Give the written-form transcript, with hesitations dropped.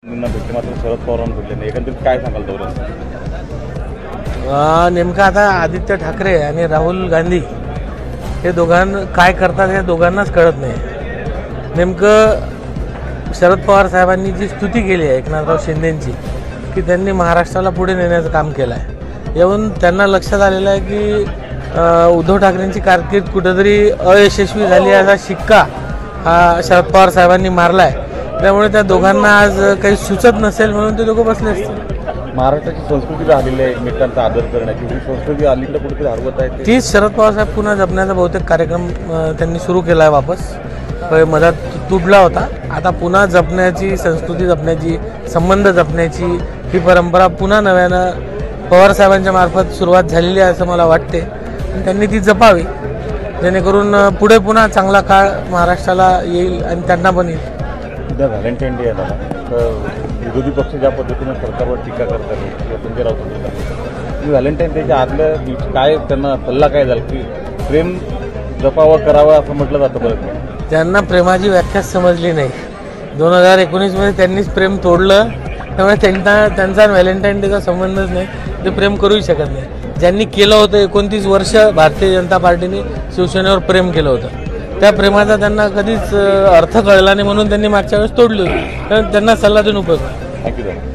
भेटले मात्र शरद पवारांना भेटले नाही, एकंदरीत काय सांगाल दौऱ्यात? नेमकं आता आदित्य ठाकरे आणि राहुल गांधी हे काय करतात हे दोघांनाच कळत नाही. नेमकं शरद पवार साहेबांनी जी स्तुती केली आहे एकनाथराव शिंदेंची की त्यांनी महाराष्ट्राला पुढे नेण्याचं काम केलं आहे, येऊन त्यांना लक्षात आलेलं आहे की उद्धव ठाकरेंची कारकीर्द कुठेतरी अयशस्वी झाली याचा शिक्का हा शरद पवार साहेबांनी मारला आहे. त्यामुळे त्या दोघांना आज काही सुचत नसेल म्हणून ते दोघं बसले असतील. महाराष्ट्राची संस्कृती राहिलेली आहे एकमेकांचा आदर करण्याची, ही संस्कृती अलीकडे कुठेतरी हरवत आहे. तीच शरद पवार साहेब पुन्हा जपण्याचा बहुतेक कार्यक्रम त्यांनी सुरू केला आहे. वापस मधात तुटला होता, आता पुन्हा जपण्याची, संस्कृती जपण्याची, संबंध जपण्याची ही परंपरा पुन्हा नव्यानं पवार साहेबांच्या मार्फत सुरुवात झालेली आहे असं मला वाटते. त्यांनी ती जपावी जेणेकरून पुढे पुन्हा चांगला काळ महाराष्ट्राला येईल आणि त्यांना पण येईल. उद्या व्हॅलेंटाईन डे आहे दादा, तर विरोधी पक्ष ज्या पद्धतीनं सरकारवर टीका करतात किंवा संजय राऊत, व्हॅलेंटाईन डेच्या आदल्या दिवशी काय त्यांना सल्ला काय झाला की प्रेम जपावं करावं असं म्हटलं जातं? बरं, त्यांना प्रेमाची व्याख्याच समजली नाही. 2019मध्ये त्यांनीच प्रेम तोडलं, त्यामुळे त्यांचा व्हॅलेंटाईन डेचा संबंधच नाही. ते प्रेम करूही शकत नाही. ज्यांनी केलं होतं 29 वर्ष भारतीय जनता पार्टीने शिवसेनेवर प्रेम केलं होतं, त्या प्रेमाचा त्यांना कधीच अर्थ कळला नाही म्हणून त्यांनी मागच्या वेळेस तोडली होती. तर त्यांना सल्ला देऊन उपयोग. थँक्यू.